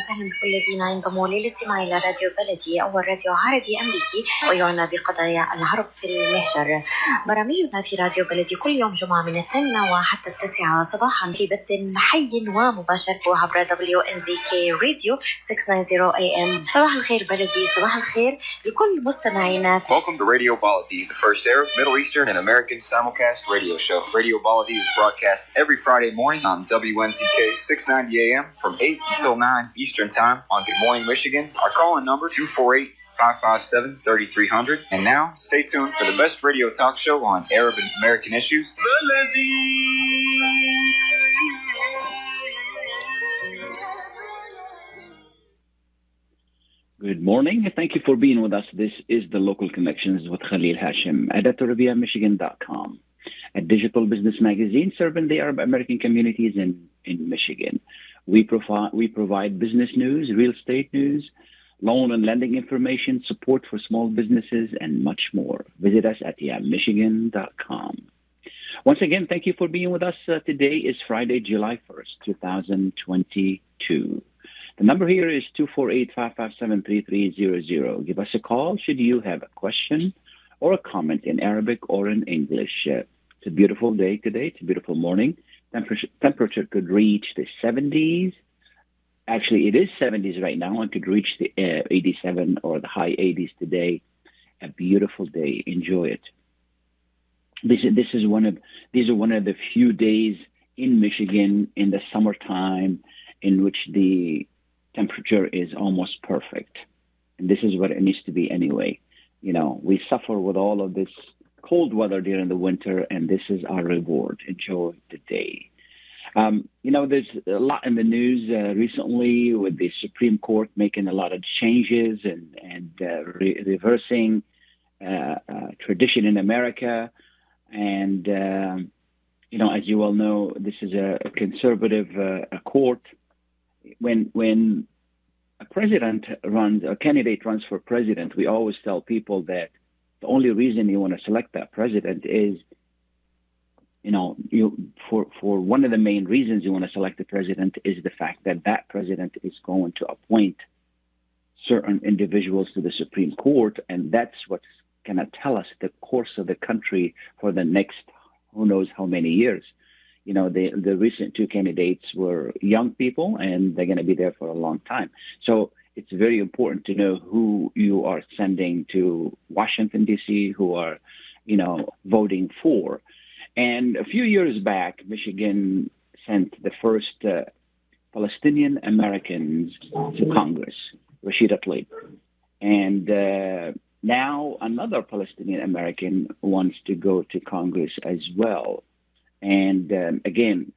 وسهلا بكل الذين ينضموا للاستماع إلى راديو بلدي أول راديو عربي أمريكي ويعنى بقضايا العرب في المهجر. برامجنا في راديو بلدي كل يوم جمعة من 8 وحتى 9 صباحا في بث حي ومباشر عبر WNZK راديو 690 AM. صباح الخير بلدي، صباح الخير لكل مستمعينا. Welcome to Radio Baladi, the first Arab, Middle Eastern, and American simulcast radio show. Radio Baladi is broadcast every Friday morning on WNZK 690 AM from 8 until 9 Eastern Time on Good Morning Michigan. Our call-in number 248-557-3300. And now, stay tuned for the best radio talk show on Arab and American issues. Good morning. Thank you for being with us. This is the Local Connections with Khalil Hachem, editor of WDMV.com, a digital business magazine serving the Arab American communities in Michigan. We provide business news, real estate news, loan and lending information, support for small businesses, and much more. Visit us at WDMV.com. Once again, thank you for being with us. Today is Friday, July 1st, 2022. The number here is 248-557-3300. Give us a call should you have a question or a comment in Arabic or in English. It's a beautiful day today. It's a beautiful morning. Temperature could reach the 70s. Actually, it is 70s right now and could reach the 87 or the high 80s today. A beautiful day. Enjoy it. These are one of the few days in Michigan in the summertime in which the temperature is almost perfect. And this is what it needs to be anyway. You know, we suffer with all of this cold weather during the winter, and this is our reward. Enjoy the day. There's a lot in the news recently with the Supreme Court making a lot of changes and reversing tradition in America. And, as you all know, this is a conservative court. When a president runs, a candidate runs for president, we always tell people that the only reason you want to select that president is, for one of the main reasons you want to select the president is the fact that that president is going to appoint certain individuals to the Supreme Court, and that's what's going to tell us the course of the country for the next who knows how many years. The recent two candidates were young people, and they're going to be there for a long time. So it's very important to know who you are sending to Washington, D.C., who are, voting for. And a few years back, Michigan sent the first Palestinian Americans to Congress, Rashida Tlaib. And now another Palestinian American wants to go to Congress as well. And again,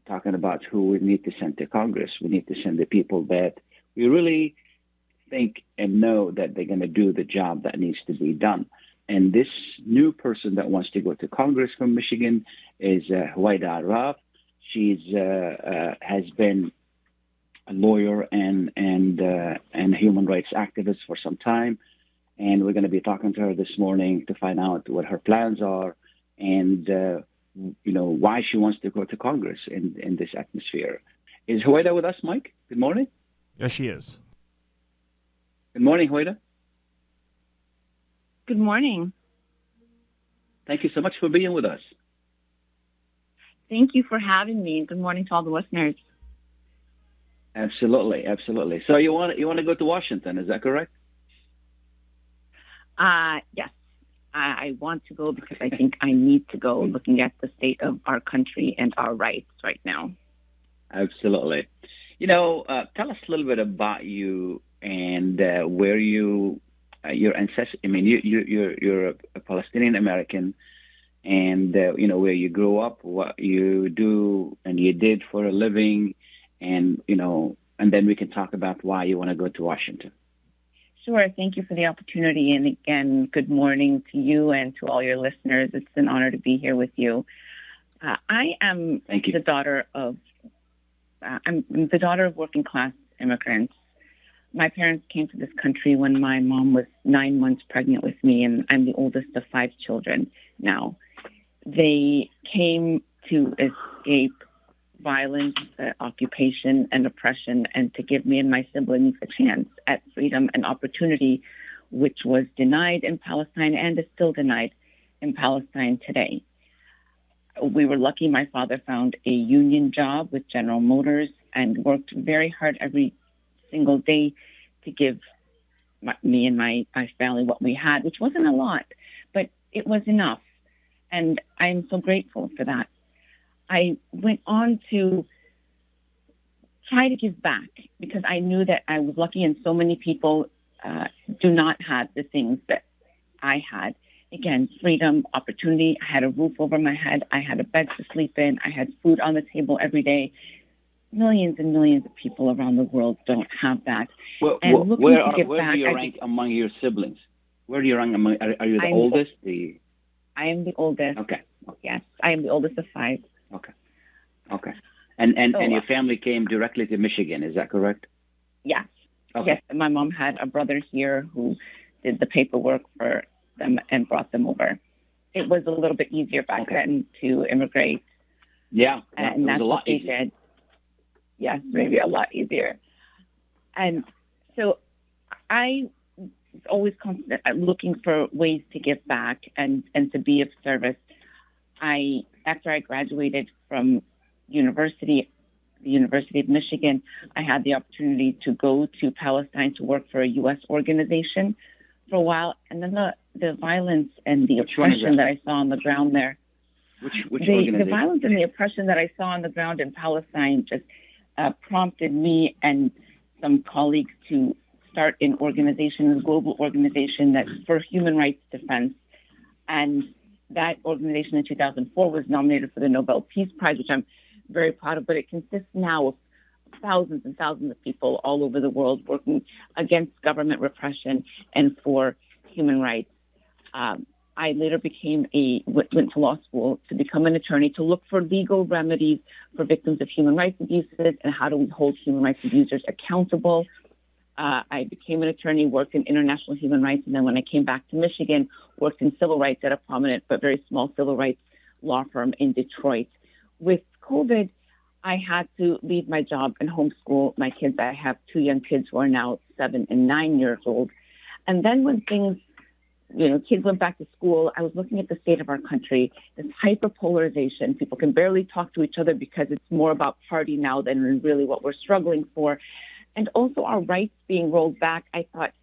talking about who we need to send to Congress, we need to send the people that we really think and know that they're going to do the job that needs to be done. And this new person that wants to go to Congress from Michigan is Arraf. She's has been a lawyer and a human rights activist for some time. And we're going to be talking to her this morning to find out what her plans are and why she wants to go to Congress in this atmosphere. Is Huwaida with us, Mike? Good morning. Yes, she is. Good morning, Huwaida. Good morning. Thank you so much for being with us. Thank you for having me. Good morning to all the listeners. Absolutely, absolutely. So you want to go to Washington, is that correct? Yes. I want to go because I think I need to go, looking at the state of our country and our rights right now. Absolutely. Tell us a little bit about you and where your ancestors. I mean, you're a Palestinian American, and where you grew up, what you do and you did for a living, and then we can talk about why you want to go to Washington. Sure. Thank you for the opportunity. And again, good morning to you and to all your listeners. It's an honor to be here with you. I'm the daughter of working class immigrants. My parents came to this country when my mom was 9 months pregnant with me, and I'm the oldest of 5 children now. They came to escape violence, occupation, and oppression, and to give me and my siblings a chance at freedom and opportunity, which was denied in Palestine and is still denied in Palestine today. We were lucky my father found a union job with General Motors and worked very hard every single day to give me and my family what we had, which wasn't a lot, but it was enough. And I'm so grateful for that. I went on to try to give back because I knew that I was lucky and so many people do not have the things that I had. Again, freedom, opportunity. I had a roof over my head. I had a bed to sleep in. I had food on the table every day. Millions and millions of people around the world don't have that. Where do you rank among your siblings? Where do you rank among? Are you the oldest? I am the oldest. Okay. Yes, I am the oldest of 5. Okay. And your family came directly to Michigan, is that correct? Yes. Okay. Yes, my mom had a brother here who did the paperwork for them and brought them over. It was a little bit easier back then to immigrate. Yeah, and that's what they did. Yes, maybe a lot easier. And so I was always looking for ways to give back and to be of service. After I graduated from the University of Michigan, I had the opportunity to go to Palestine to work for a U.S. organization for a while. And then the violence and the oppression that I saw on the ground there. Which organization? The violence and the oppression that I saw on the ground in Palestine just prompted me and some colleagues to start an organization, a global organization that's for human rights defense. And that organization in 2004 was nominated for the Nobel Peace Prize, which I'm very proud of, but it consists now of thousands and thousands of people all over the world working against government repression and for human rights. I later went to law school to become an attorney to look for legal remedies for victims of human rights abuses and how do we hold human rights abusers accountable. I became an attorney, worked in international human rights, and then when I came back to Michigan, worked in civil rights at a prominent but very small civil rights law firm in Detroit. With COVID, I had to leave my job and homeschool my kids. I have 2 young kids who are now 7 and 9 years old. And then when things, kids went back to school, I was looking at the state of our country, this hyperpolarization. People can barely talk to each other because it's more about party now than really what we're struggling for. And also our rights being rolled back. I thought,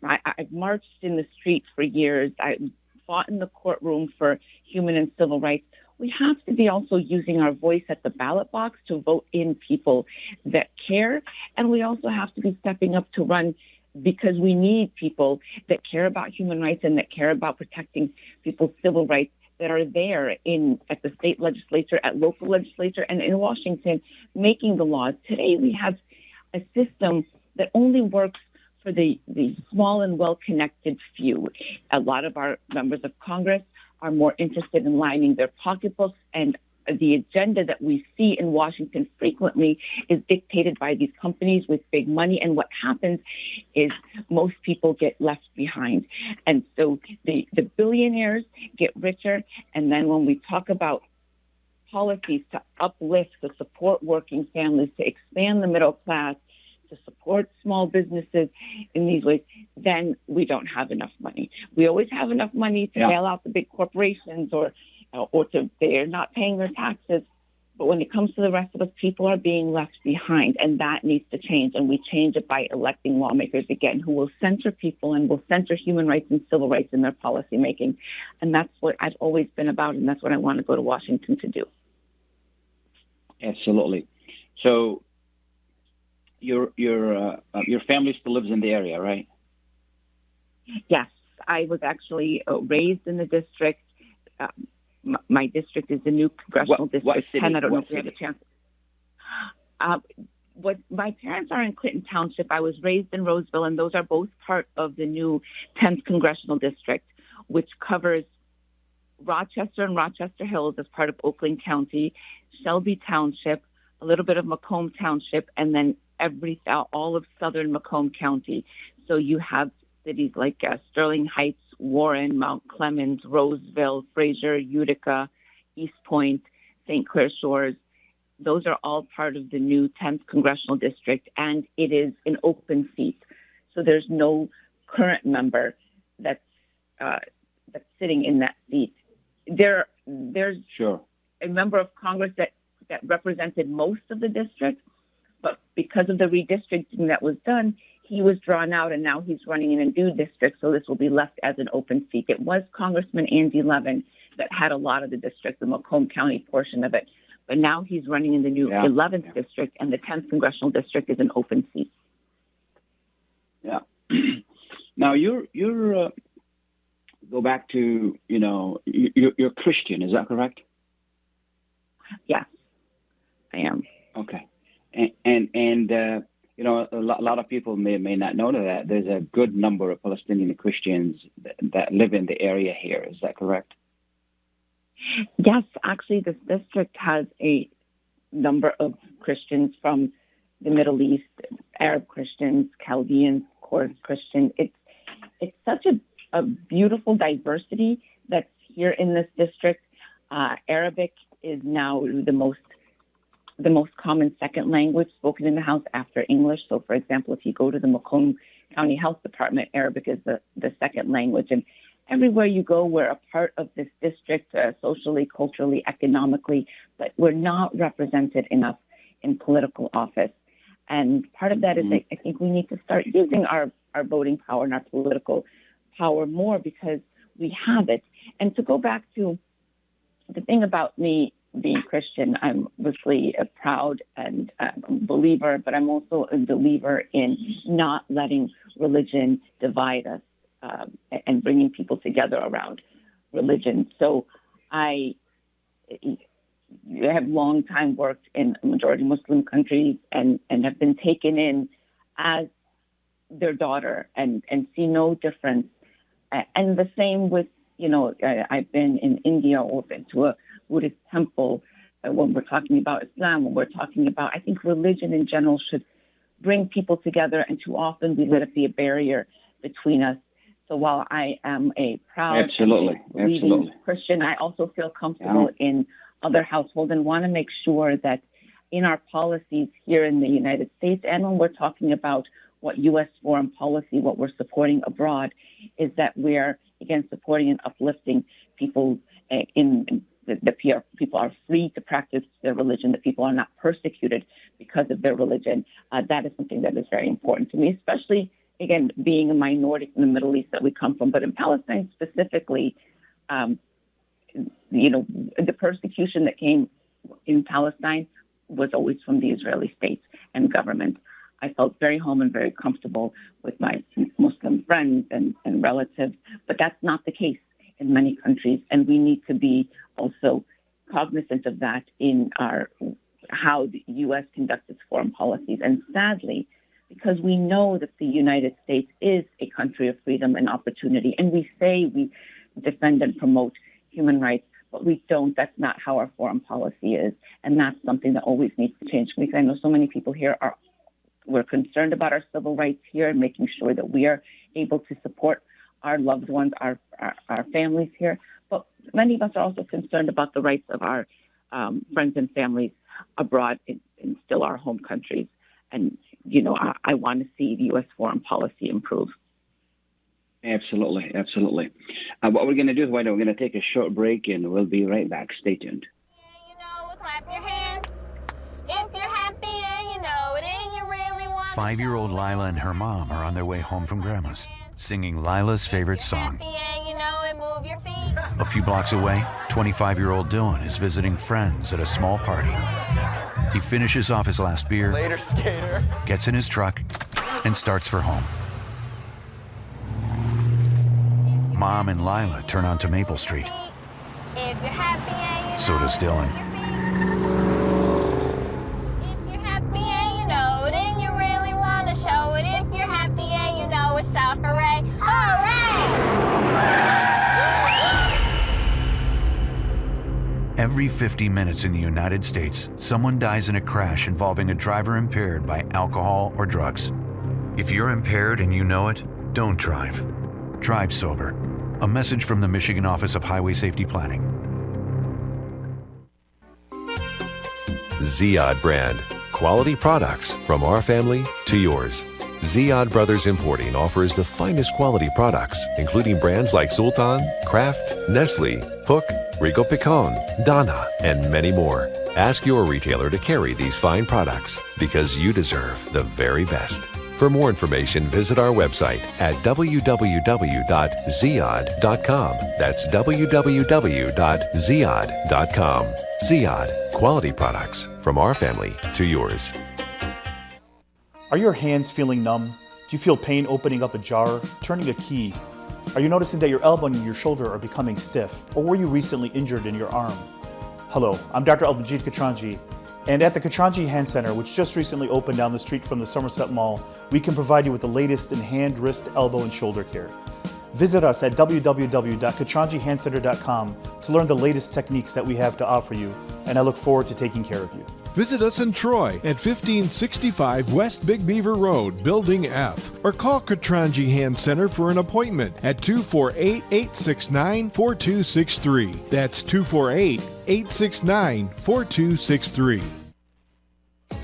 I've marched in the street for years. I fought in the courtroom for human and civil rights. We have to be also using our voice at the ballot box to vote in people that care. And we also have to be stepping up to run because we need people that care about human rights and that care about protecting people's civil rights that are there at the state legislature, at local legislature, and in Washington making the laws. Today we have a system that only works for the small and well-connected few. A lot of our members of Congress are more interested in lining their pocketbooks, and the agenda that we see in Washington frequently is dictated by these companies with big money. And what happens is most people get left behind. And so the billionaires get richer. And then when we talk about policies to uplift, to support working families, to expand the middle class, to support small businesses in these ways, then we don't have enough money. We always have enough money to bail out the big corporations or they're not paying their taxes. But when it comes to the rest of us, people are being left behind, and that needs to change. And we change it by electing lawmakers again who will center people and will center human rights and civil rights in their policy making. And that's what I've always been about, and that's what I want to go to Washington to do. Absolutely. So your family still lives in the area, right? Yes, I was actually raised in the district. My district is the new congressional district. What city? 10. I don't know if we have a chance. My parents are in Clinton Township. I was raised in Roseville, and those are both part of the new 10th congressional district, which covers Rochester and Rochester Hills as part of Oakland County, Shelby Township, a little bit of Macomb Township, and then all of southern Macomb County. So you have cities like Sterling Heights, Warren, Mount Clemens, Roseville, Fraser, Utica, East Point, St. Clair Shores. Those are all part of the new 10th Congressional District, and it is an open seat. So there's no current member that's sitting in that seat. There's a member of Congress that represented most of the district, but because of the redistricting that was done, he was drawn out, and now he's running in a new district, so this will be left as an open seat. It was Congressman Andy Levin that had a lot of the district, the Macomb County portion of it, but now he's running in the new 11th district, and the 10th Congressional District is an open seat. Yeah. Now, you're go back to, you're Christian, is that correct? Yes, I am. Okay. And a lot of people may not know that there's a good number of Palestinian Christians that live in the area here. Is that correct? Yes, actually, this district has a number of Christians from the Middle East, Arab Christians, Chaldean Christian. It's such a beautiful diversity that's here in this district. Arabic is now the most common second language spoken in the house after English. So, for example, if you go to the Macomb County Health Department, Arabic is the second language. And everywhere you go, we're a part of this district, socially, culturally, economically, but we're not represented enough in political office. And part of that is I think we need to start using our voting power and our political power more because we have it. And to go back to the thing about me being Christian, I'm obviously a proud and believer, but I'm also a believer in not letting religion divide us and bringing people together around religion. So I have long time worked in majority Muslim countries and have been taken in as their daughter and see no difference. And the same with, I've been in India or been to a Buddhist temple. When we're talking about Islam, when we're talking about, I think religion in general should bring people together, and too often we let it be a barrier between us. So while I am a proud believing Christian, I also feel comfortable in other households and want to make sure that in our policies here in the United States, and when we're talking about what U.S. foreign policy, what we're supporting abroad, is that we're, again, supporting and uplifting people people are free to practice their religion, that people are not persecuted because of their religion. That is something that is very important to me, especially, again, being a minority from the Middle East that we come from. But in Palestine specifically, the persecution that came in Palestine was always from the Israeli state and government. I felt very home and very comfortable with my Muslim friends and relatives, but that's not the case in many countries, and we need to be also cognizant of that in how the U.S. conducts its foreign policies. And sadly, because we know that the United States is a country of freedom and opportunity, and we say we defend and promote human rights, but we don't. That's not how our foreign policy is, and that's something that always needs to change. Because I know so many people here we're concerned about our civil rights here and making sure that we are able to support our loved ones, our families here. But many of us are also concerned about the rights of our friends and families abroad in still our home countries. And, I want to see the U.S. foreign policy improve. Absolutely. What we're going to do is we're going to take a short break, and we'll be right back. Stay tuned. Clap your hands if you're happy and you know it and you really want. 5-year-old Lila and her mom are on their way home from Grandma's, singing Lila's favorite song. A few blocks away, 25-year-old Dylan is visiting friends at a small party. He finishes off his last beer, later, skater, gets in his truck, and starts for home. Mom and Lila turn onto Maple Street. So does Dylan. If you're happy and you know it and you really want to show it. If you're happy and you know it, shout hooray, hooray! Every 50 minutes in the United States, someone dies in a crash involving a driver impaired by alcohol or drugs. If you're impaired and you know it, don't drive. Drive sober. A message from the Michigan Office of Highway Safety Planning. Ziyad brand. Quality products from our family to yours. Ziyad Brothers Importing offers the finest quality products, including brands like Sultan, Kraft, Nestle, Hook, Rico Picon, Donna, and many more. Ask your retailer to carry these fine products because you deserve the very best. For more information, visit our website at www.ziyad.com. That's www.ziyad.com. Ziyad, quality products from our family to yours. Are your hands feeling numb? Do you feel pain opening up a jar, turning a key? Are you noticing that your elbow and your shoulder are becoming stiff? Or were you recently injured in your arm? Hello, I'm Dr. Albanjit Katranji, and at the Katranji Hand Center, which just recently opened down the street from the Somerset Mall, we can provide you with the latest in hand, wrist, elbow, and shoulder care. Visit us at www.katranjihandcenter.com to learn the latest techniques that we have to offer you, and I look forward to taking care of you. Visit us in Troy at 1565 West Big Beaver Road, Building F, or call Katranji Hand Center for an appointment at 248-869-4263. That's 248-869-4263.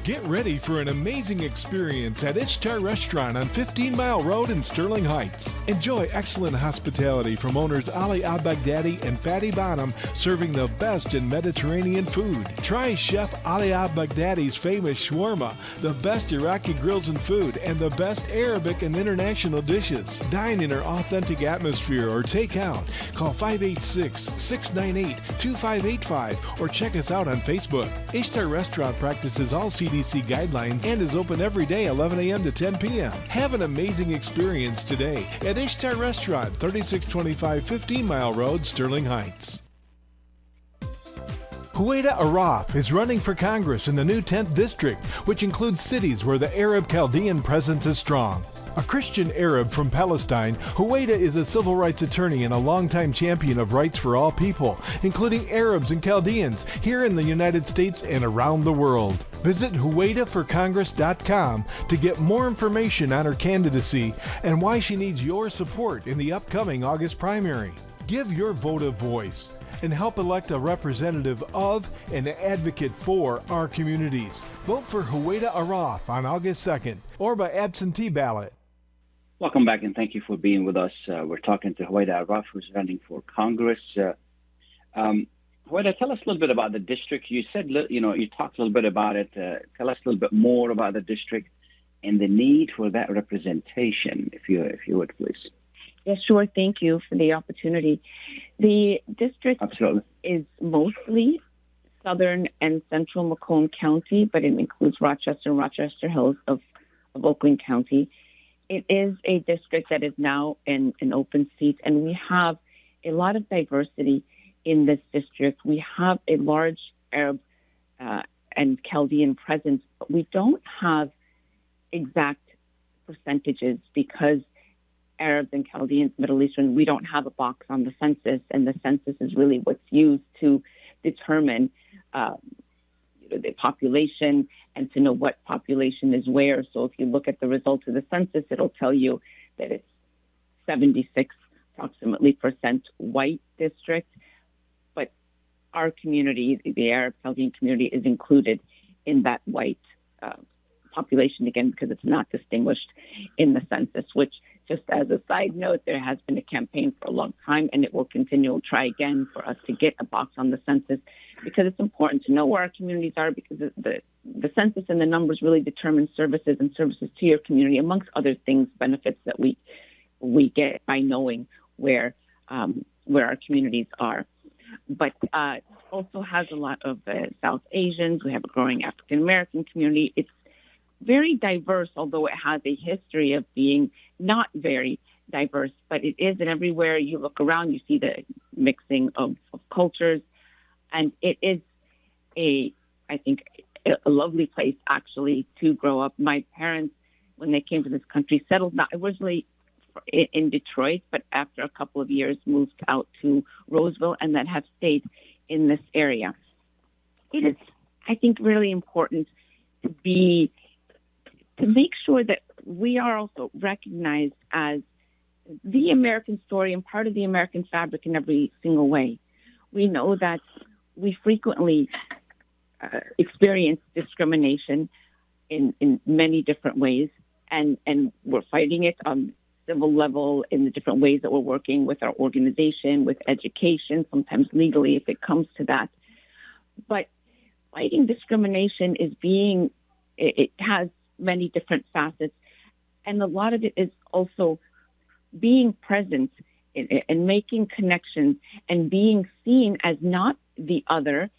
Get ready for an amazing experience at Ishtar Restaurant on 15 Mile Road in Sterling Heights. Enjoy excellent hospitality from owners Ali Al-Baghdadi and Fatty Bonham, serving the best in Mediterranean food. Try Chef Ali Al-Baghdadi's famous shawarma, the best Iraqi grills and food, and the best Arabic and international dishes. Dine in our authentic atmosphere or take out. Call 586-698-2585 or check us out on Facebook. Ishtar Restaurant practices all CDC guidelines and is open every day 11 a.m. to 10 p.m. Have an amazing experience today at Ishtar Restaurant, 3625 15 Mile Road, Sterling Heights. Huwaida Arraf is running for Congress in the new 10th District, which includes cities where the Arab Chaldean presence is strong. A Christian Arab from Palestine, Huwaida is a civil rights attorney and a longtime champion of rights for all people, including Arabs and Chaldeans, here in the United States and around the world. Visit HuwaidaForCongress.com to get more information on her candidacy and why she needs your support in the upcoming August primary. Give your vote a voice and help elect a representative of and an advocate for our communities. Vote for Huwaida Arraf on August 2nd or by absentee ballot. Welcome back, and thank you for being with us. We're talking to Huwaida Arraf, who's running for Congress. Huwaida, tell us a little bit about the district. You said, you talked a little bit about it. Tell us a little bit more about the district and the need for that representation, if you would, please. Yeah, sure. Thank you for the opportunity. The district Absolutely. is mostly southern and central Macomb County, but it includes Rochester and Rochester Hills of Oakland County. It is a district that is now in an open seat, and we have a lot of diversity in this district. We have a large Arab and Chaldean presence, but we don't have exact percentages because Arabs and Chaldeans, Middle Eastern, we don't have a box on the census, and the census is really what's used to determine the population and to know what population is where. So if you look at the results of the census, it'll tell you that it's 76 approximately % white district, but our community, the Arab Chaldean community, is included in that white population, again, because it's not distinguished in the census, which, just as a side note, there has been a campaign for a long time, and it will continue. We'll try again for us to get a box on the census, because it's important to know where our communities are, because the census and the numbers really determine services and services to your community, amongst other things, benefits that we get by knowing where our communities are. But it also has a lot of South Asians. We have a growing African American community. It's very diverse, although it has a history of being not very diverse, but it is, and everywhere you look around, you see the mixing of cultures, and it is I think, a lovely place, actually, to grow up. My parents, when they came to this country, settled not originally in Detroit, but after a couple of years moved out to Roseville, and then have stayed in this area. it is, I think, really important to make sure that we are also recognized as the American story and part of the American fabric in every single way. We know that we frequently experience discrimination in many different ways, and we're fighting it on civil level in the different ways that we're working with our organization, with education, sometimes legally if it comes to that. But fighting discrimination it has many different facets, and a lot of it is also being present and making connections and being seen as not the other,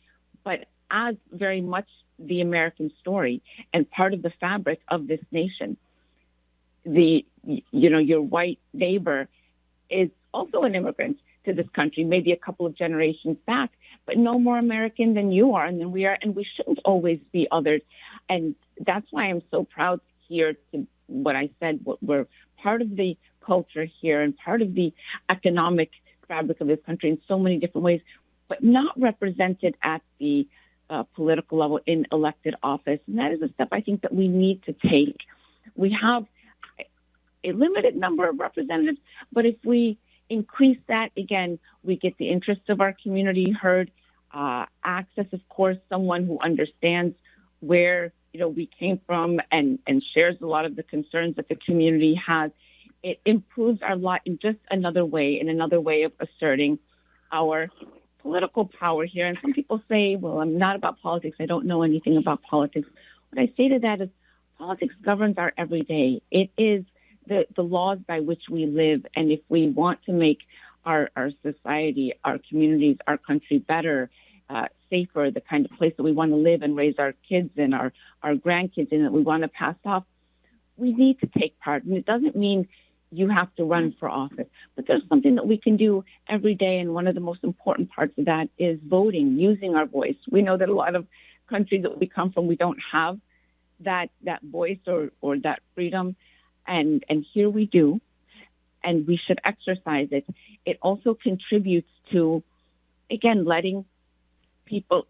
but as very much the American story and part of the fabric of this nation. Your white neighbor is also an immigrant to this country, maybe a couple of generations back, but no more American than you are and than we are, and we shouldn't always be others. And that's why I'm so proud here to what I said. We're part of the culture here and part of the economic fabric of this country in so many different ways, but not represented at the political level in elected office. And that is a step I think that we need to take. We have a limited number of representatives, but if we increase that, again, we get the interests of our community heard, access, of course, someone who understands where we came from and shares a lot of the concerns that the community has. It improves our lot in just another way of asserting our political power here. And some people say, well, I'm not about politics. I don't know anything about politics. What I say to that is politics governs our everyday. It is the laws by which we live. And if we want to make our society, our communities, our country better, safer, the kind of place that we want to live and raise our kids and our grandkids in, that we want to pass off, we need to take part. And it doesn't mean you have to run for office, but there's something that we can do every day. And one of the most important parts of that is voting, using our voice. We know that a lot of countries that we come from, we don't have that voice or that freedom. And here we do, and we should exercise it. It also contributes to, again, letting people,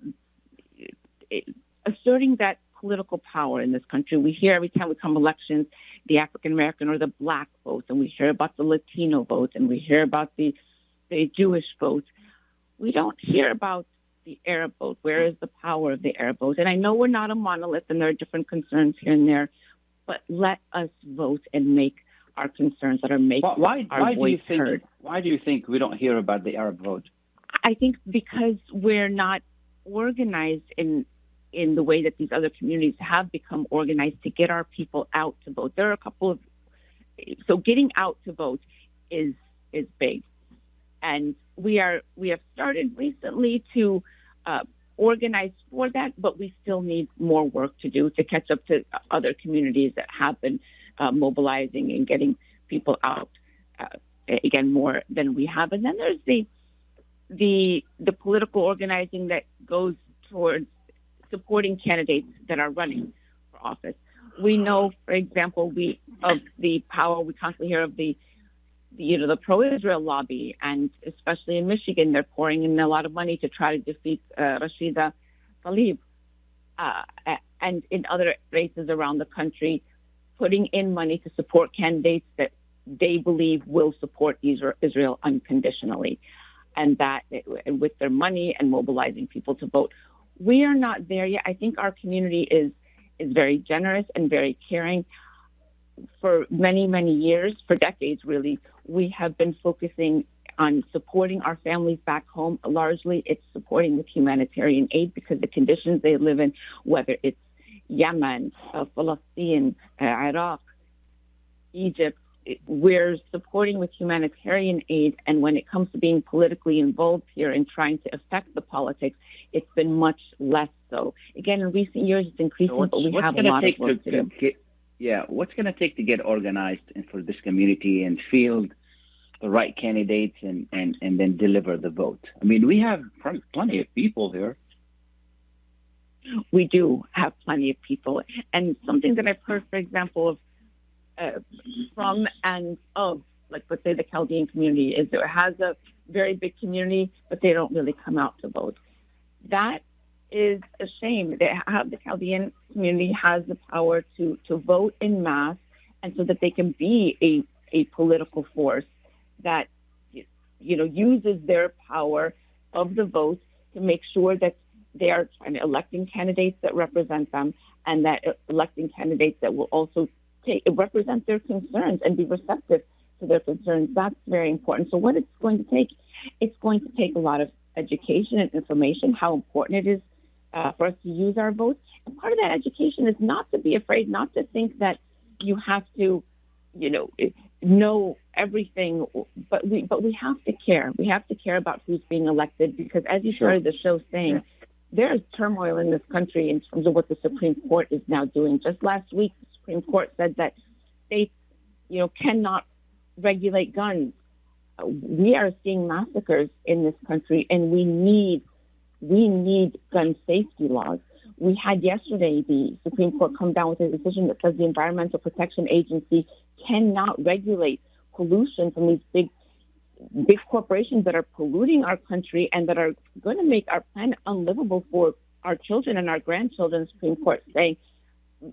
asserting that political power in this country. We hear every time we come elections, the African American or the Black vote, and we hear about the Latino vote, and we hear about the Jewish vote. We don't hear about the Arab vote. Where is the power of the Arab vote? And I know we're not a monolith, and there are different concerns here and there, but let us vote and make our concerns that are making our voice heard. Why do you think we don't hear about the Arab vote? I think because we're not organized in the way that these other communities have become organized to get our people out to vote. There are a couple of, so getting out to vote is big. And we have started recently to organize for that, but we still need more work to do to catch up to other communities that have been mobilizing and getting people out, again, more than we have. And then there's the political organizing that goes towards supporting candidates that are running for office. We know, for example, of the power we constantly hear of the pro-Israel lobby, and especially in Michigan, they're pouring in a lot of money to try to defeat Rashida Tlaib, and in other races around the country, putting in money to support candidates that they believe will support Israel unconditionally, and that with their money and mobilizing people to vote. We are not there yet. I think our community is very generous and very caring. For many, many years, for decades really, we have been focusing on supporting our families back home. Largely, it's supporting with humanitarian aid because the conditions they live in, whether it's Yemen, Palestine, Iraq, Egypt, we're supporting with humanitarian aid. And when it comes to being politically involved here and trying to affect the politics, it's been much less so. Again, in recent years, it's increasing, but we have a lot of work to do. What's going to take to get organized and for this community and field the right candidates and then deliver the vote? I mean, we have plenty of people here. We do have plenty of people. And something that I've heard, for example, from and of, like, let's say the Chaldean community, is it has a very big community, but they don't really come out to vote. That is a shame. The Chaldean community has the power to vote en masse, and so that they can be a political force that uses their power of the vote to make sure that they are electing candidates that represent them, and that electing candidates that will also represent their concerns and be receptive to their concerns. That's very important. So what it's going to take a lot of education and information, how important it is for us to use our votes. And part of that education is not to be afraid, not to think that you have to, know everything, but we have to care. We have to care about who's being elected, because as you started the show saying, there is turmoil in this country in terms of what the Supreme Court is now doing. Just last week, the Supreme Court said that states, cannot regulate guns. We are seeing massacres in this country, and we need gun safety laws. We had yesterday the Supreme Court come down with a decision that says the Environmental Protection Agency cannot regulate pollution from these big corporations that are polluting our country and that are going to make our planet unlivable for our children and our grandchildren. The Supreme Court saying,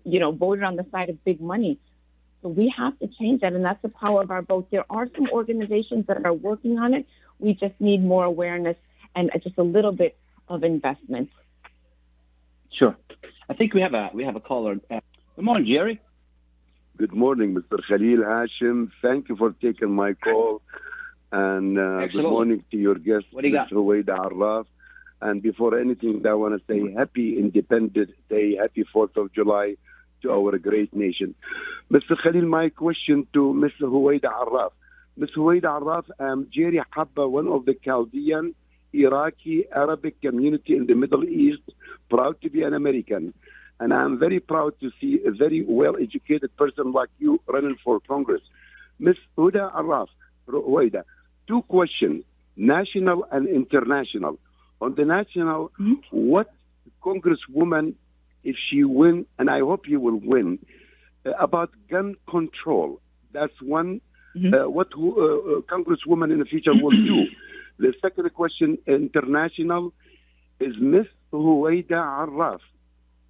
voted on the side of big money. So we have to change that, and that's the power of our vote. There are some organizations that are working on it. We just need more awareness and just a little bit of investment. Sure. I think we have a caller. Good morning, Jerry. Good morning, Mr. Khalil Hachem. Thank you for taking my call. And good morning to your guest, Mr. Huwaida Arraf. And before anything, I want to say happy Independence Day, happy 4th of July to our great nation. Mr. Khalil, my question to Mr. Huwaida Arraf. Mr. Huwaida Arraf, I'm Jerry Habba, one of the Chaldean Iraqi Arabic community in the Middle East, proud to be an American. And I'm very proud to see a very well-educated person like you running for Congress. Ms. Huwaida Arraf, two questions, national and international. On the national, what Congresswoman, if she win, and I hope you will win, about gun control? That's one, what Congresswoman in the future will do. The second question, international, is Ms. Huwaida Arraf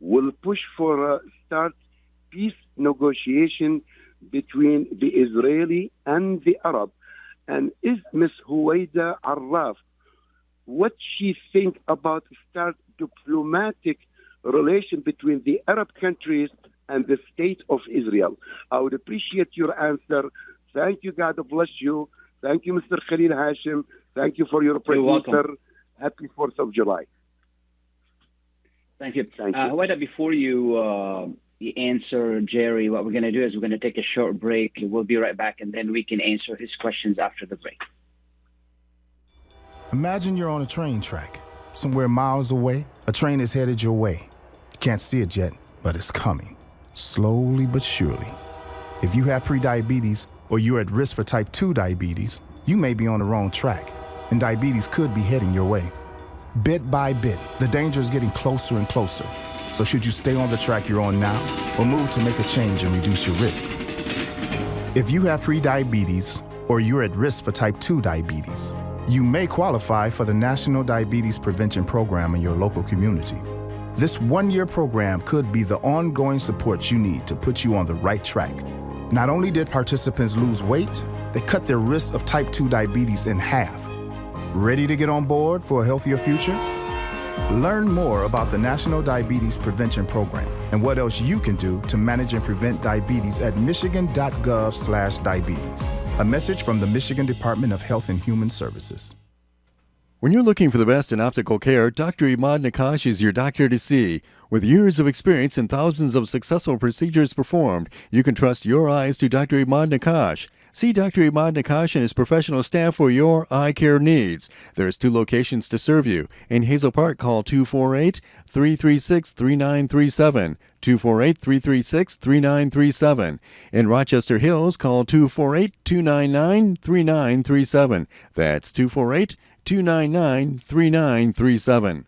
will push for a start peace negotiation between the Israeli and the Arab. And is Ms. Huwaida Arraf, what she think about start diplomatic relation between the Arab countries and the state of Israel? I would appreciate your answer. Thank you. God bless you. Thank you, Mr. Khalil Hachem. Thank you for your presence. Happy 4th of July. Thank you. Huwaida, before you answer Jerry, what we're going to do is we're going to take a short break. We'll be right back, and then we can answer his questions after the break. Imagine you're on a train track. Somewhere miles away, a train is headed your way. You can't see it yet, but it's coming. Slowly but surely. If you have prediabetes or you're at risk for type 2 diabetes, you may be on the wrong track, and diabetes could be heading your way. Bit by bit, the danger is getting closer and closer. So should you stay on the track you're on now or move to make a change and reduce your risk? If you have prediabetes or you're at risk for type 2 diabetes, you may qualify for the National Diabetes Prevention Program in your local community. This one-year program could be the ongoing support you need to put you on the right track. Not only did participants lose weight, they cut their risk of type 2 diabetes in half. Ready to get on board for a healthier future? Learn more about the National Diabetes Prevention Program and what else you can do to manage and prevent diabetes at michigan.gov/diabetes. A message from the Michigan Department of Health and Human Services. When you're looking for the best in optical care, Dr. Imad Nakash is your doctor to see. With years of experience and thousands of successful procedures performed, you can trust your eyes to Dr. Imad Nakash. See Dr. Imad Nakash and his professional staff for your eye care needs. There's 2 locations to serve you. In Hazel Park, call 248-336-3937. 248-336-3937. In Rochester Hills, call 248-299-3937. That's 248-299-3937.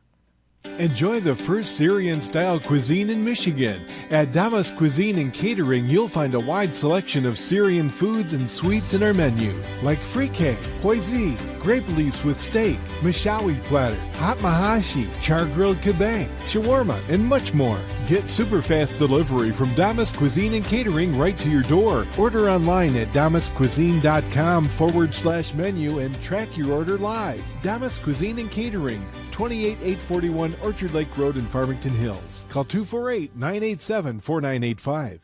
Enjoy the first Syrian-style cuisine in Michigan. At Damas Cuisine and Catering, you'll find a wide selection of Syrian foods and sweets in our menu, like frikeh, poisi, grape leaves with steak, mishawi platter, hot mahashi, char-grilled kebab, shawarma, and much more. Get super fast delivery from Damas Cuisine and Catering right to your door. Order online at damascuisine.com/menu and track your order live. Damas Cuisine and Catering, 28841 Orchard Lake Road in Farmington Hills. Call 248-987-4985.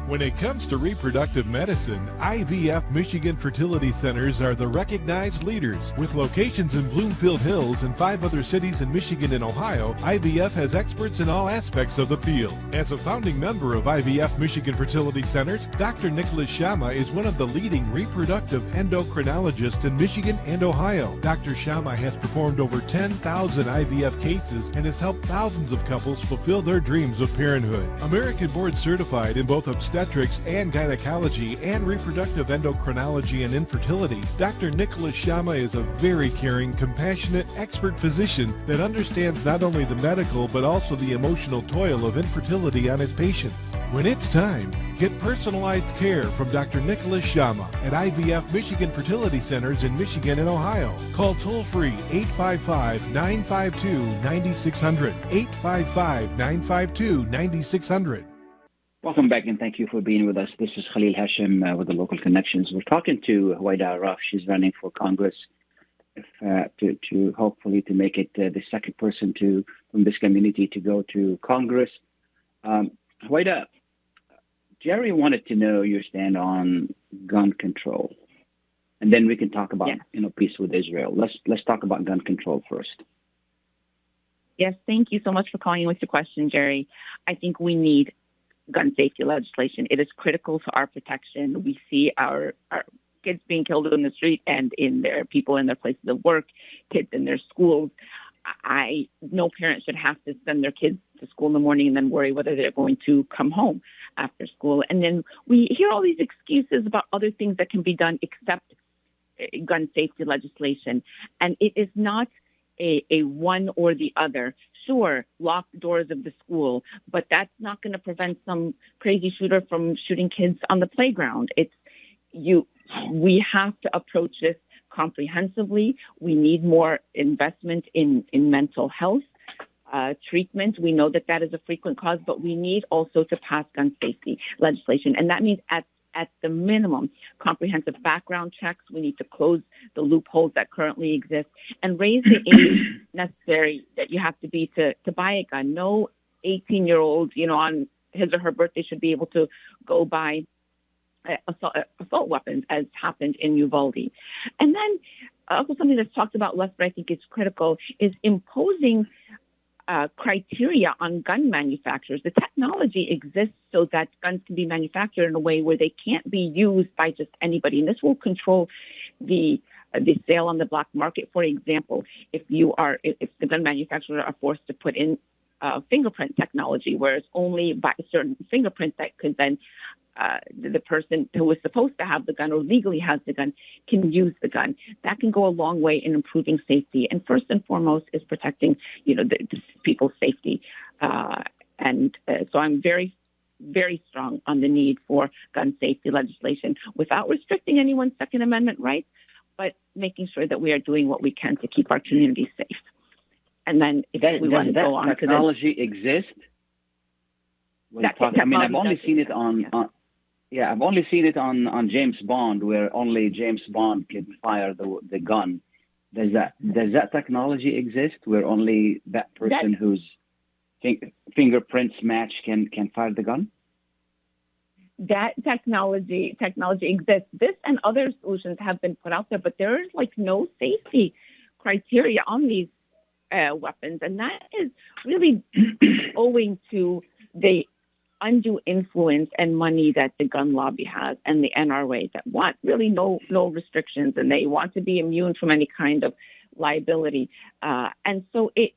When it comes to reproductive medicine, IVF Michigan Fertility Centers are the recognized leaders. With locations in Bloomfield Hills and 5 other cities in Michigan and Ohio, IVF has experts in all aspects of the field. As a founding member of IVF Michigan Fertility Centers, Dr. Nicholas Shama is one of the leading reproductive endocrinologists in Michigan and Ohio. Dr. Shama has performed over 10,000 IVF cases and has helped thousands of couples fulfill their dreams of parenthood. American board certified in both obstetrics and gynecology and reproductive endocrinology and infertility, Dr. Nicholas Shama is a very caring, compassionate, expert physician that understands not only the medical but also the emotional toil of infertility on his patients. When it's time, get personalized care from Dr. Nicholas Shama at IVF Michigan Fertility Centers in Michigan and Ohio. Call toll-free 855-952-9600, 855-952-9600. Welcome back and thank you for being with us. This is Khalil Hachem with the Local Connections. We're talking to Huwaida Arraf. She's running for Congress to hopefully to make it the second person from this community to go to Congress. Huwaida, Jerry wanted to know your stand on gun control, and then we can talk about peace with Israel. Let's talk about gun control first. Yes, thank you so much for calling in with your question, Jerry. I think we need gun safety legislation. It is critical to our protection. We see our kids being killed in the street and in their people in their places of work, kids in their schools. No parent should have to send their kids to school in the morning and then worry whether they're going to come home after school. And then we hear all these excuses about other things that can be done except gun safety legislation. And it is not a one or the other. Sure, lock the doors of the school, but that's not going to prevent some crazy shooter from shooting kids on the playground. We have to approach this comprehensively. We need more investment in mental health treatment. We know that is a frequent cause, but we need also to pass gun safety legislation. And that means at the minimum, comprehensive background checks. We need to close the loopholes that currently exist and raise the age necessary that you have to be to buy a gun. No 18-year-old, on his or her birthday should be able to go buy assault weapons, as happened in Uvalde. And then also something that's talked about less, but I think is critical, is imposing criteria on gun manufacturers. The technology exists so that guns can be manufactured in a way where they can't be used by just anybody. And this will control the sale on the black market. For example, if the gun manufacturers are forced to put in fingerprint technology, where it's only by a certain fingerprint that could then the person who was supposed to have the gun or legally has the gun can use the gun. That can go a long way in improving safety. And first and foremost is protecting, the people's safety. So I'm very, very strong on the need for gun safety legislation without restricting anyone's Second Amendment rights, but making sure that we are doing what we can to keep our communities safe. And then if we want to go on, technology exists. I've only seen it I've only seen it on James Bond, where only James Bond can fire the gun. Does that technology exist, where only that person whose fingerprints match can fire the gun? That technology exists. This and other solutions have been put out there, but there is no safety criteria on these weapons, and that is really owing to the undue influence and money that the gun lobby has and the NRA that want really no restrictions, and they want to be immune from any kind of liability. And so it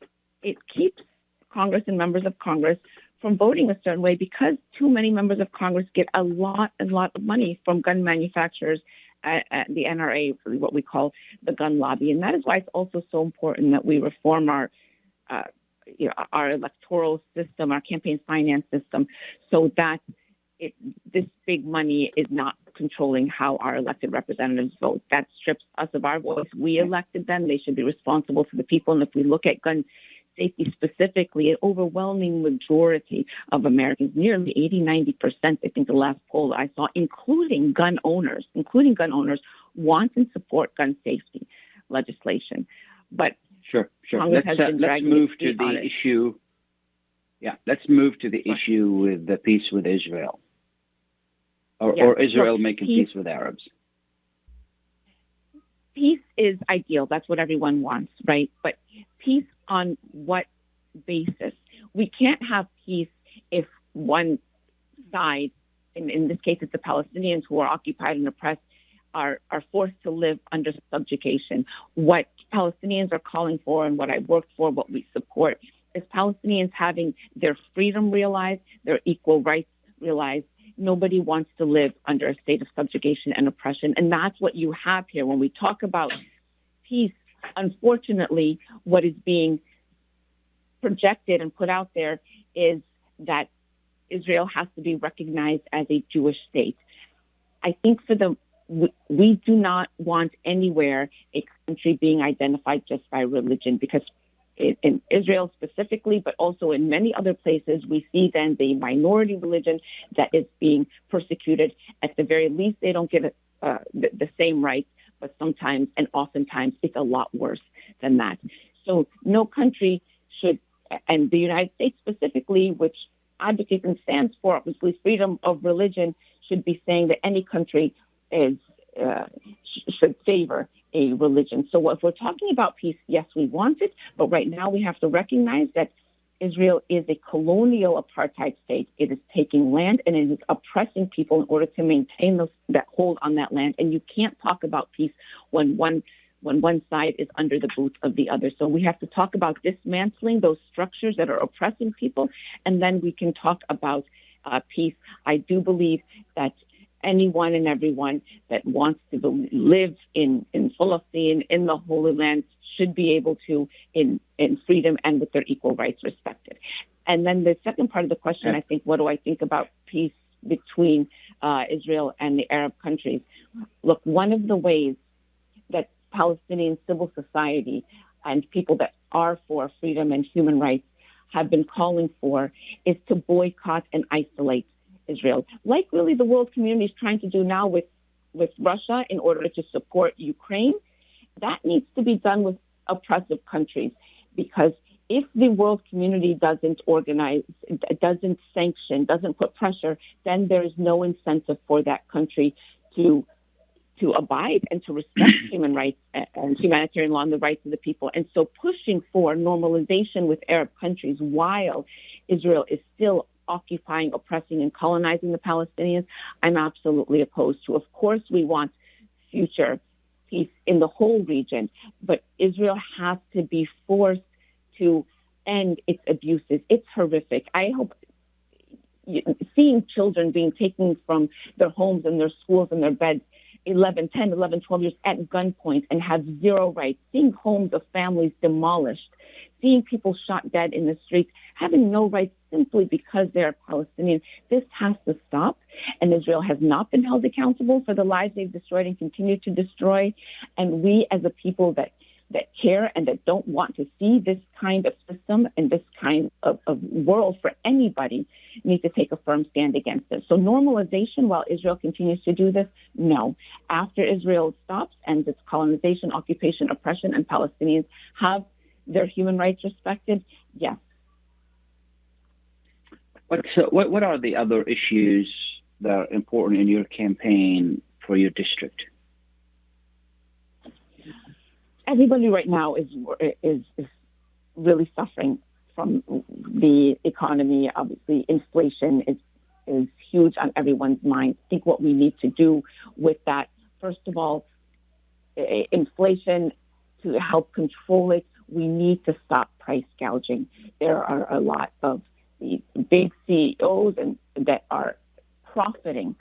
keeps Congress and members of Congress from voting a certain way, because too many members of Congress get a lot of money from gun manufacturers the NRA, what we call the gun lobby. And that is why it's also so important that we reform our electoral system, our campaign finance system, so that this big money is not controlling how our elected representatives vote. That strips us of our voice. We elected them. They should be responsible for the people. And if we look at gun safety specifically, an overwhelming majority of Americans, nearly 80-90%, I think the last poll I saw, including gun owners, want and support gun safety legislation. But Sure. Congress Let's move to the issue. Yeah, let's move to the issue with the peace with Israel, or Israel making peace with Arabs. Peace is ideal. That's what everyone wants, right? But peace on what basis? We can't have peace if one side, in this case it's the Palestinians who are occupied and oppressed, are forced to live under subjugation. What Palestinians are calling for and what I work for, what we support, is Palestinians having their freedom realized, their equal rights realized. Nobody wants to live under a state of subjugation and oppression. And that's what you have here. When we talk about peace, unfortunately, what is being projected and put out there is that Israel has to be recognized as a Jewish state. I think we do not want anywhere a country being identified just by religion, because in Israel specifically, but also in many other places, we see then the minority religion that is being persecuted. At the very least, they don't get the same rights, but sometimes and oftentimes it's a lot worse than that. So no country should, and the United States specifically, which advocates and stands for obviously freedom of religion, should be saying that any country should favor a religion. So if we're talking about peace, yes, we want it, but right now we have to recognize that Israel is a colonial apartheid state. It is taking land and it is oppressing people in order to maintain that hold on that land. And you can't talk about peace when one side is under the boot of the other. So we have to talk about dismantling those structures that are oppressing people, and then we can talk about peace. I do believe that anyone and everyone that wants to live in Palestine, in the Holy Land, should be able to in freedom and with their equal rights respected. And then the second part of the question, I think, what do I think about peace between Israel and the Arab countries? Look, one of the ways that Palestinian civil society and people that are for freedom and human rights have been calling for is to boycott and isolate Israel, like really the world community is trying to do now with Russia in order to support Ukraine. That needs to be done with oppressive countries, because if the world community doesn't organize, doesn't sanction, doesn't put pressure, then there is no incentive for that country to abide and to respect human rights and humanitarian law and the rights of the people. And so pushing for normalization with Arab countries while Israel is still occupying, oppressing, and colonizing the Palestinians, I'm absolutely opposed to. Of course, we want future peace in the whole region, but Israel has to be forced to end its abuses. It's horrific. I hope seeing children being taken from their homes and their schools and their beds 11, 12 years at gunpoint and have zero rights, seeing homes of families demolished, seeing people shot dead in the streets, having no rights simply because they're Palestinian. This has to stop. And Israel has not been held accountable for the lives they've destroyed and continue to destroy. And we as a people that care and that don't want to see this kind of system and this kind of world for anybody need to take a firm stand against it. So normalization while Israel continues to do this, no. After Israel stops, ends its colonization, occupation, oppression, and Palestinians have their human rights respected, yes. What are the other issues that are important in your campaign for your district? Everybody right now is really suffering from the economy. Obviously, inflation is huge on everyone's mind. I think what we need to do with that, first of all, inflation, to help control it, we need to stop price gouging. There are a lot of the big CEOs that are profiting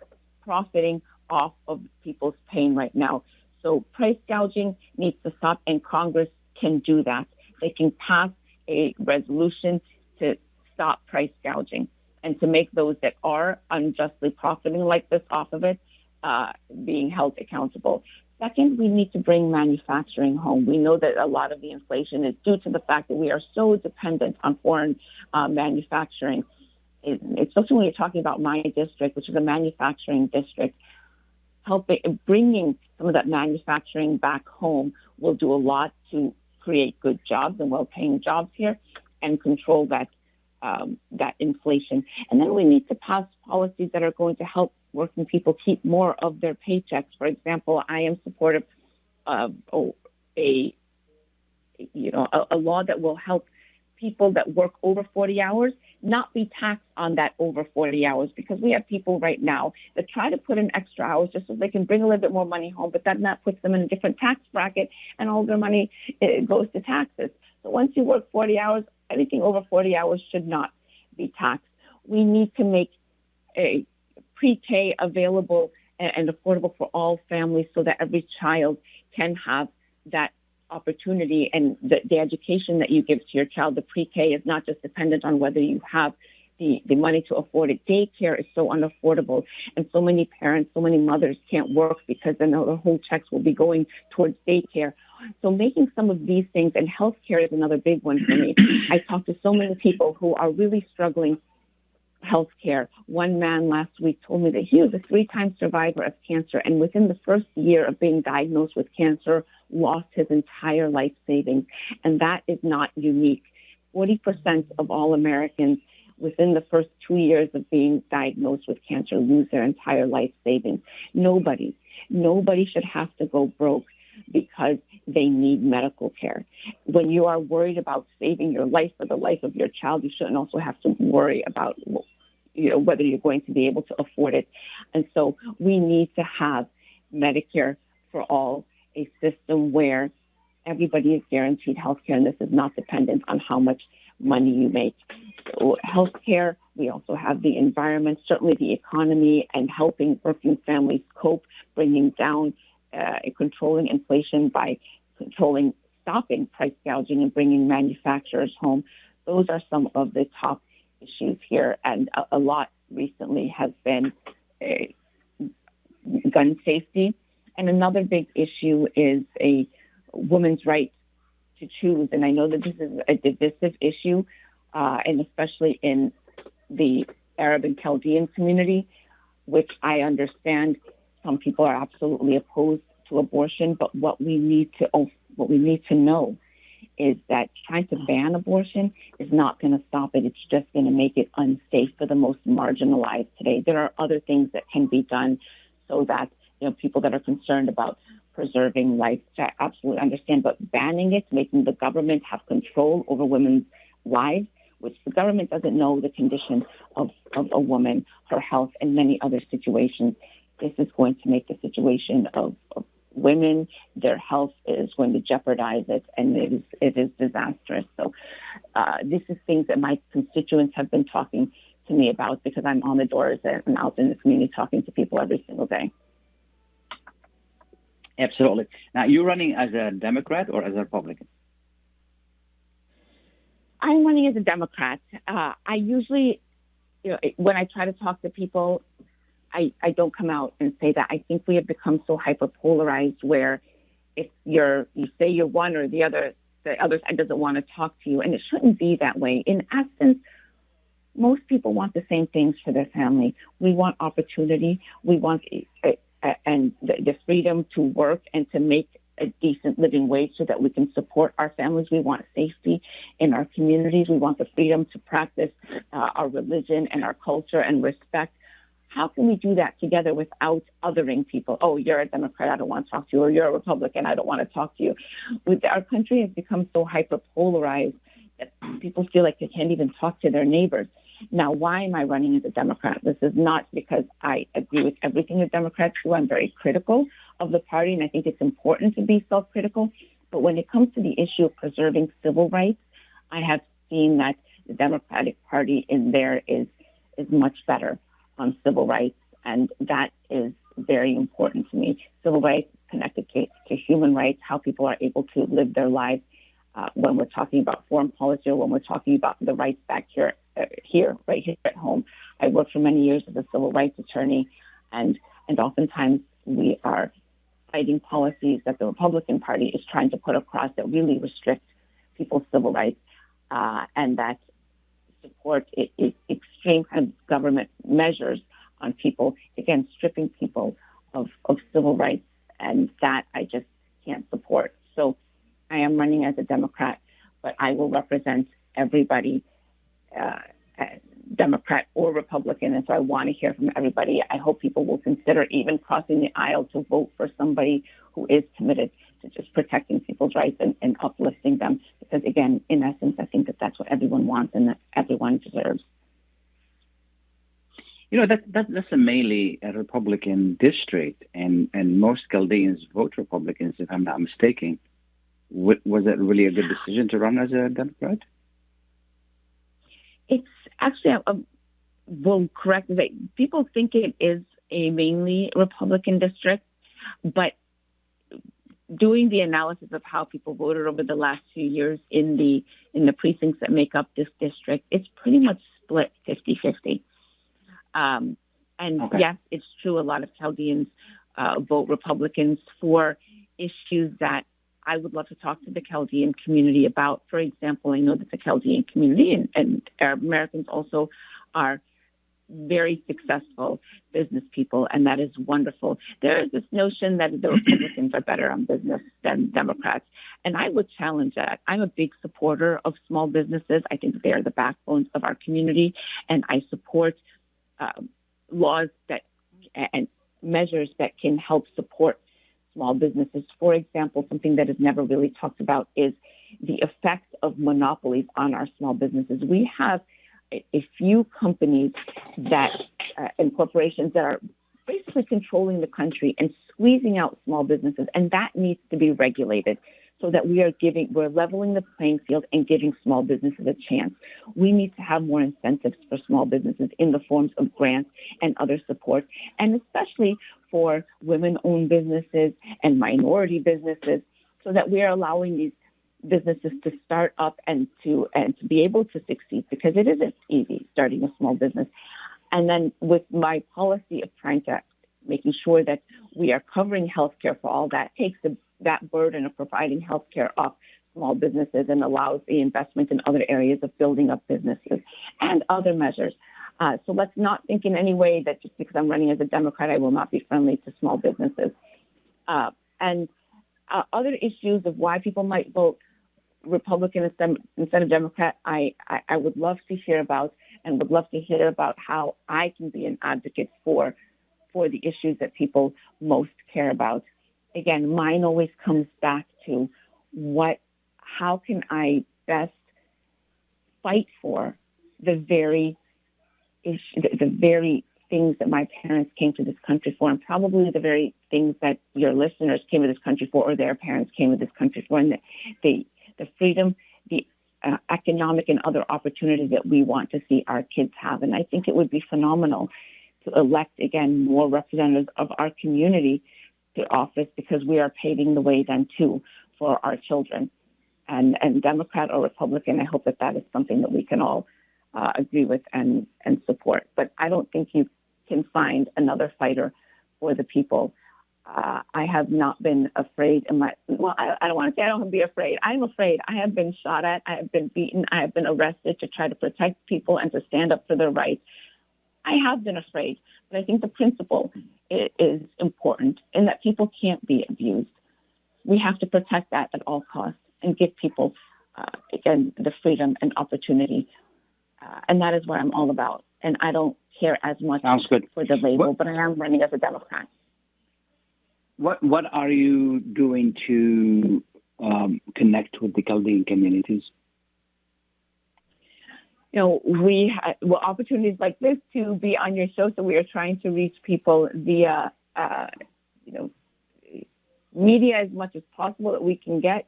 off of people's pain right now. So price gouging needs to stop, and Congress can do that. They can pass a resolution to stop price gouging and to make those that are unjustly profiting like this off of it being held accountable. Second, we need to bring manufacturing home. We know that a lot of the inflation is due to the fact that we are so dependent on foreign manufacturing, especially when you're talking about my district, which is a manufacturing district. Bringing some of that manufacturing back home will do a lot to create good jobs and well-paying jobs here and control that inflation. And then we need to pass policies that are going to help working people keep more of their paychecks. For example, I am supportive of a law that will help people that work over 40 hours not be taxed on that over 40 hours, because we have people right now that try to put in extra hours just so they can bring a little bit more money home, but that puts them in a different tax bracket, and all their money goes to taxes. So once you work 40 hours, anything over 40 hours should not be taxed. We need to make a pre-K available and affordable for all families so that every child can have that opportunity, and the education that you give to your child. The pre-K is not just dependent on whether you have the money to afford it. Daycare is so unaffordable, and so many parents, so many mothers can't work because then their whole checks will be going towards daycare. So making some of these things, and healthcare is another big one for me. I talk to so many people who are really struggling healthcare. One man last week told me that he was a 3-time survivor of cancer, and within the first year of being diagnosed with cancer, lost his entire life savings. And that is not unique. 40% of all Americans within the first 2 years of being diagnosed with cancer lose their entire life savings. Nobody should have to go broke because they need medical care. When you are worried about saving your life or the life of your child, you shouldn't also have to worry about whether you're going to be able to afford it. And so we need to have Medicare for all, a system where everybody is guaranteed health care, and this is not dependent on how much money you make. So health care, we also have the environment, certainly the economy, and helping working families cope, bringing down controlling inflation by stopping price gouging and bringing manufacturers home. Those are some of the top issues here, and a lot recently has been gun safety. And another big issue is a woman's right to choose. And I know that this is a divisive issue, and especially in the Arab and Chaldean community, which I understand some people are absolutely opposed to abortion. But what we need to know is that trying to ban abortion is not going to stop it. It's just going to make it unsafe for the most marginalized today. There are other things that can be done so that people that are concerned about preserving life, which I absolutely understand, but banning it, making the government have control over women's lives, which the government doesn't know the condition of a woman, her health, and many other situations. This is going to make the situation of women, their health is going to jeopardize it, and it is disastrous. So this is things that my constituents have been talking to me about, because I'm on the doors and out in the community talking to people every single day. Absolutely. Now, you're running as a Democrat or as a Republican? I'm running as a Democrat. I usually, when I try to talk to people, I don't come out and say that. I think we have become so hyperpolarized where if you say you're one or the other side doesn't want to talk to you, and it shouldn't be that way. In essence, most people want the same things for their family. We want opportunity. We want and the freedom to work and to make a decent living wage so that we can support our families. We want safety in our communities. We want the freedom to practice our religion and our culture and respect. How can we do that together without othering people? Oh, you're a Democrat, I don't want to talk to you, or you're a Republican, I don't want to talk to you. Our country has become so hyper-polarized that people feel like they can't even talk to their neighbors. Now, why am I running as a Democrat? This is not because I agree with everything the Democrats do. I'm very critical of the party, and I think it's important to be self-critical. But when it comes to the issue of preserving civil rights, I have seen that the Democratic Party in there is much better on civil rights, and that is very important to me. Civil rights connected to human rights, how people are able to live their lives when we're talking about foreign policy or when we're talking about the rights back here right here at home. I worked for many years as a civil rights attorney, and oftentimes we are fighting policies that the Republican Party is trying to put across that really restrict people's civil rights and that support extreme kind of government measures on people, again, stripping people of civil rights, and that I just can't support. So I am running as a Democrat, but I will represent everybody, Democrat or Republican, and so I want to hear from everybody. I hope people will consider even crossing the aisle to vote for somebody who is committed to just protecting people's rights and uplifting them, because again, in essence, I think that that's what everyone wants and that everyone deserves. You know, that's mainly a Republican district, and most Chaldeans vote Republicans, if I'm not mistaken. Was it really a good decision to run as a Democrat? It's actually, will correct that people think it is a mainly Republican district, but doing the analysis of how people voted over the last few years in the precincts that make up this district, it's pretty much split 50-50. Yes, it's true, a lot of Chaldeans vote Republicans for issues that I would love to talk to the Chaldean community about. For example, I know that the Chaldean community and Arab Americans also are very successful business people, and that is wonderful. There is this notion that the Republicans are better on business than Democrats, and I would challenge that. I'm a big supporter of small businesses. I think they are the backbones of our community, and I support laws that and measures that can help support small businesses. For example, something that is never really talked about is the effect of monopolies on our small businesses. We have a few companies that and corporations that are basically controlling the country and squeezing out small businesses, and that needs to be regulated so that we're leveling the playing field and giving small businesses a chance. We need to have more incentives for small businesses in the forms of grants and other support, and especially for women-owned businesses and minority businesses, so that we are allowing these businesses to start up and to be able to succeed, because it isn't easy starting a small business. And then with my policy of trying to making sure that we are covering healthcare for all, that takes that burden of providing healthcare off small businesses and allows the investment in other areas of building up businesses and other measures. So let's not think in any way that just because I'm running as a Democrat, I will not be friendly to small businesses. And other issues of why people might vote Republican instead of Democrat, I would love to hear about, and would love to hear about how I can be an advocate for the issues that people most care about. Again, mine always comes back to how can I best fight for the very things that my parents came to this country for, and probably the very things that your listeners came to this country for, or their parents came to this country for, and the freedom, the economic and other opportunities that we want to see our kids have. And I think it would be phenomenal to elect, again, more representatives of our community to office, because we are paving the way then too for our children. And Democrat or Republican, I hope that is something that we can all agree with and support. But I don't think you can find another fighter for the people. I have not been afraid I don't want to say I don't want to be afraid. I'm afraid. I have been shot at. I have been beaten. I have been arrested to try to protect people and to stand up for their rights. I have been afraid, but I think the principle is important, and that people can't be abused. We have to protect that at all costs and give people, again, the freedom and opportunity. And that is what I'm all about. And I don't care as much for the label, but I am running as a Democrat. What are you doing to connect with the Chaldean communities? We opportunities like this to be on your show, so we are trying to reach people via, media as much as possible that we can get.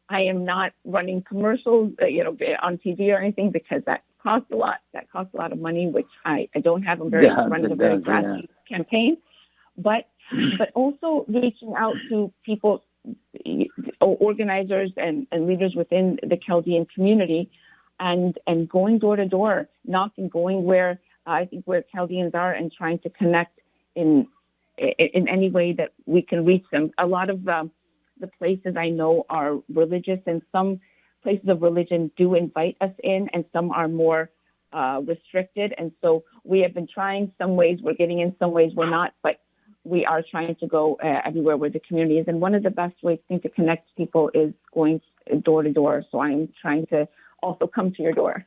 I am not running commercials, on TV or anything, because that costs a lot. That costs a lot of money, which I don't have. I'm running a very grassroots campaign. but also reaching out to people, organizers and leaders within the Chaldean community, and going door to door, knocking, going where I think where Chaldeans are, and trying to connect in any way that we can reach them. A lot of the places I know are religious, and some places of religion do invite us in, and some are more restricted. And so we have been trying. Some ways we're getting in, some ways we're not, but we are trying to go everywhere where the community is. And one of the best ways I think to connect people is going door to door. So I'm trying to also come to your door.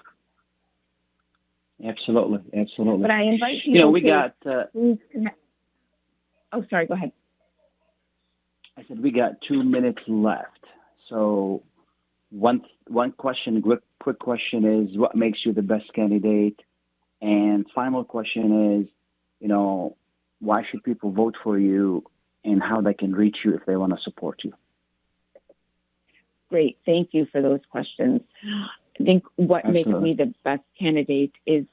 Absolutely. But I invite people we got... please connect. Oh, sorry, go ahead. I said we got 2 minutes left. So one question, quick question is, what makes you the best candidate? And final question is, why should people vote for you, and how they can reach you if they want to support you? Great. Thank you for those questions. I think what Absolutely. makes me the best candidate is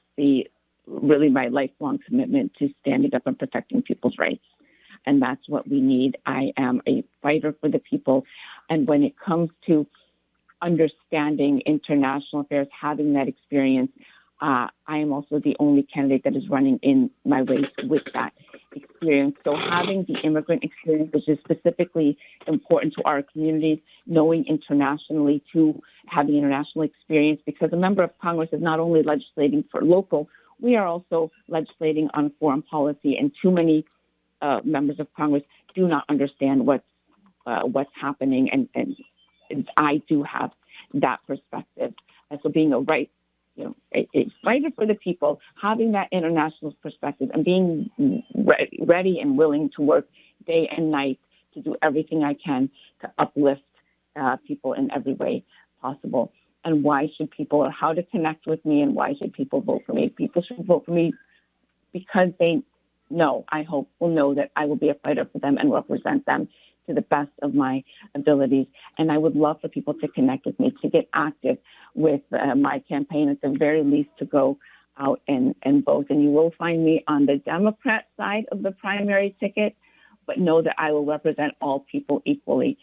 really my lifelong commitment to standing up and protecting people's rights. And that's what we need. I am a fighter for the people. And when it comes to understanding international affairs, having that experience, I am also the only candidate that is running in my race with that experience. So having the immigrant experience, which is specifically important to our communities, knowing internationally to having international experience, because a member of Congress is not only legislating for local, we are also legislating on foreign policy, and too many members of Congress do not understand what's happening, and I do have that perspective. And so being a fighter for the people, having that international perspective, and being ready and willing to work day and night to do everything I can to uplift people in every way possible. And why should people, or how to connect with me, and why should people vote for me? People should vote for me because they know, I hope, will know that I will be a fighter for them and represent them to the best of my abilities. And I would love for people to connect with me, to get active with my campaign, at the very least to go out and vote. And you will find me on the Democrat side of the primary ticket, but know that I will represent all people equally.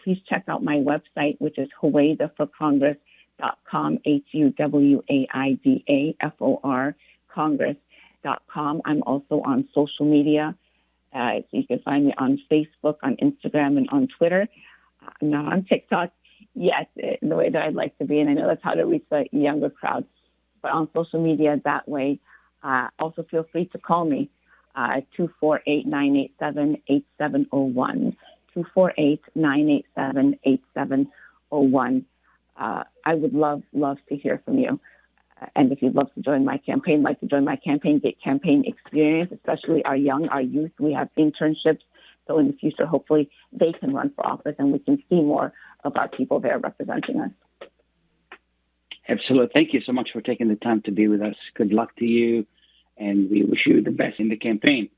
Please check out my website, which is huwaidaforcongress.com, HUWAIDAFOR, Congress.com. I'm also on social media. So you can find me on Facebook, on Instagram, and on Twitter. I'm not on TikTok yet, the way that I'd like to be, and I know that's how to reach the younger crowd. But on social media that way. Also feel free to call me at 248-987-8701, 248-987-8701. I would love to hear from you. And if you'd love to join my campaign, get campaign experience, especially our youth. We have internships. So in the future, hopefully they can run for office, and we can see more of our people there representing us. Absolutely. Thank you so much for taking the time to be with us. Good luck to you, and we wish you the best in the campaign.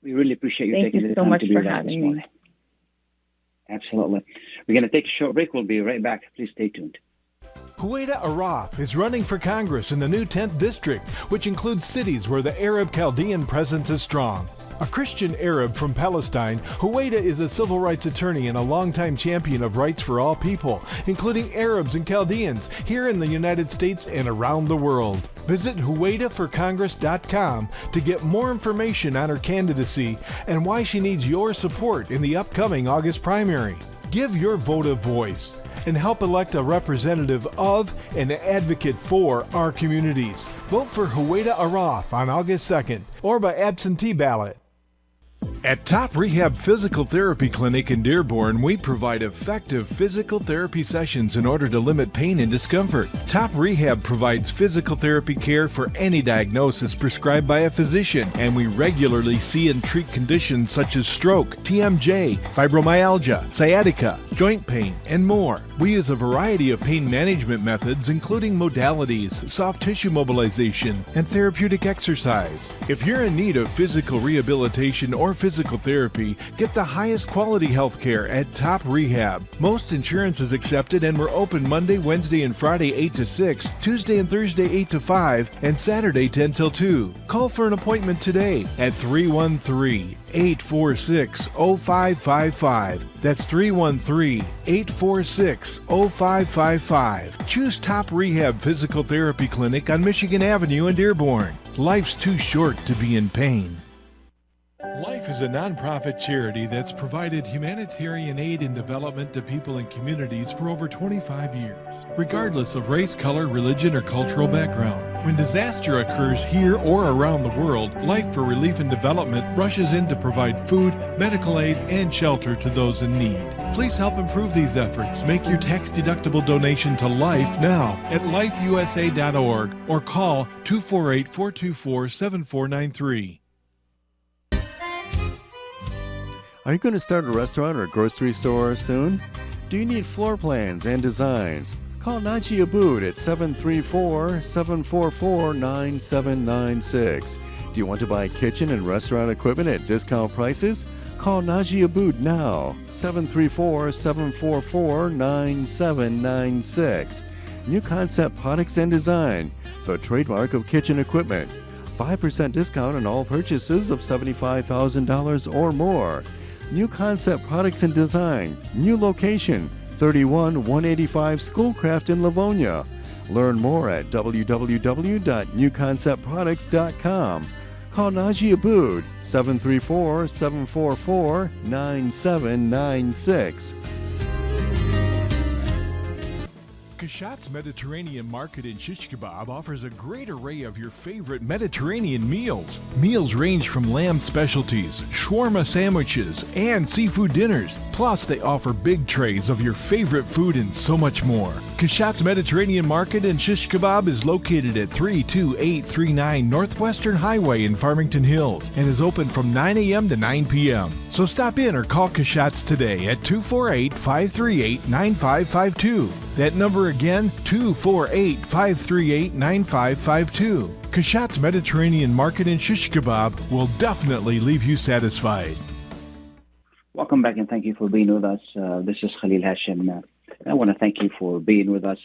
We really appreciate you taking the time to be with us this morning. Absolutely. We're going to take a short break. We'll be right back. Please stay tuned. Huwaida Arraf is running for Congress in the new 10th District, which includes cities where the Arab Chaldean presence is strong. A Christian Arab from Palestine, Huwaida is a civil rights attorney and a longtime champion of rights for all people, including Arabs and Chaldeans, here in the United States and around the world. Visit huwaidaforcongress.com to get more information on her candidacy and why she needs your support in the upcoming August primary. Give your vote a voice and help elect a representative of and an advocate for our communities. Vote for Huwaida Arraf on August 2nd or by absentee ballot. At Top Rehab Physical Therapy Clinic in Dearborn, we provide effective physical therapy sessions in order to limit pain and discomfort. Top Rehab provides physical therapy care for any diagnosis prescribed by a physician, and we regularly see and treat conditions such as stroke, TMJ, fibromyalgia, sciatica, joint pain, and more. We use a variety of pain management methods, including modalities, soft tissue mobilization, and therapeutic exercise. If you're in need of physical rehabilitation or physical physical therapy, get the highest quality health care at Top Rehab. Most insurance is accepted and we're open Monday, Wednesday, and Friday 8 to 6, Tuesday and Thursday 8 to 5, and Saturday 10 till 2. Call for an appointment today at 313-846-0555. That's 313-846-0555. Choose Top Rehab Physical Therapy Clinic on Michigan Avenue in Dearborn. Life's too short to be in pain. Life is a nonprofit charity that's provided humanitarian aid and development to people and communities for over 25 years, regardless of race, color, religion, or cultural background. When disaster occurs here or around the world, Life for Relief and Development rushes in to provide food, medical aid, and shelter to those in need. Please help improve these efforts. Make your tax-deductible donation to Life now at lifeusa.org or call 248-424-7493. Are you going to start a restaurant or grocery store soon? Do you need floor plans and designs? Call Najee Abood at 734-744-9796. Do you want to buy kitchen and restaurant equipment at discount prices? Call Najee Abood now, 734-744-9796. New Concept Products and Design, the trademark of kitchen equipment. 5% discount on all purchases of $75,000 or more. New Concept Products and Design, new location, 31185 Schoolcraft in Livonia. Learn more at www.newconceptproducts.com. Call Najee Abood, 734-744-9796. Kashat's Mediterranean Market in Shish Kebab offers a great array of your favorite Mediterranean meals. Meals range from lamb specialties, shawarma sandwiches, and seafood dinners. Plus, they offer big trays of your favorite food and so much more. Kashat's Mediterranean Market in Shish Kebab is located at 32839 Northwestern Highway in Farmington Hills and is open from 9 a.m. to 9 p.m. So stop in or call Kashat's today at 248-538-9552. That number again, 248-538-9552. Kashat's Mediterranean Market in Shish Kebab will definitely leave you satisfied. Welcome back and thank you for being with us. This is Khalil Hachem. I want to thank you for being with us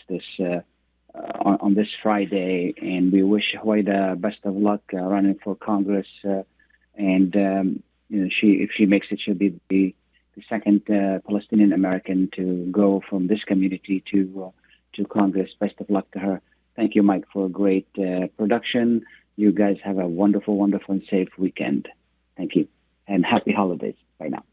on this Friday, and we wish Huwaida best of luck running for Congress. If she makes it, she'll be the second Palestinian American to go from this community to Congress. Best of luck to her. Thank you, Mike, for a great production. You guys have a wonderful, wonderful and safe weekend. Thank you, and happy holidays. Bye now.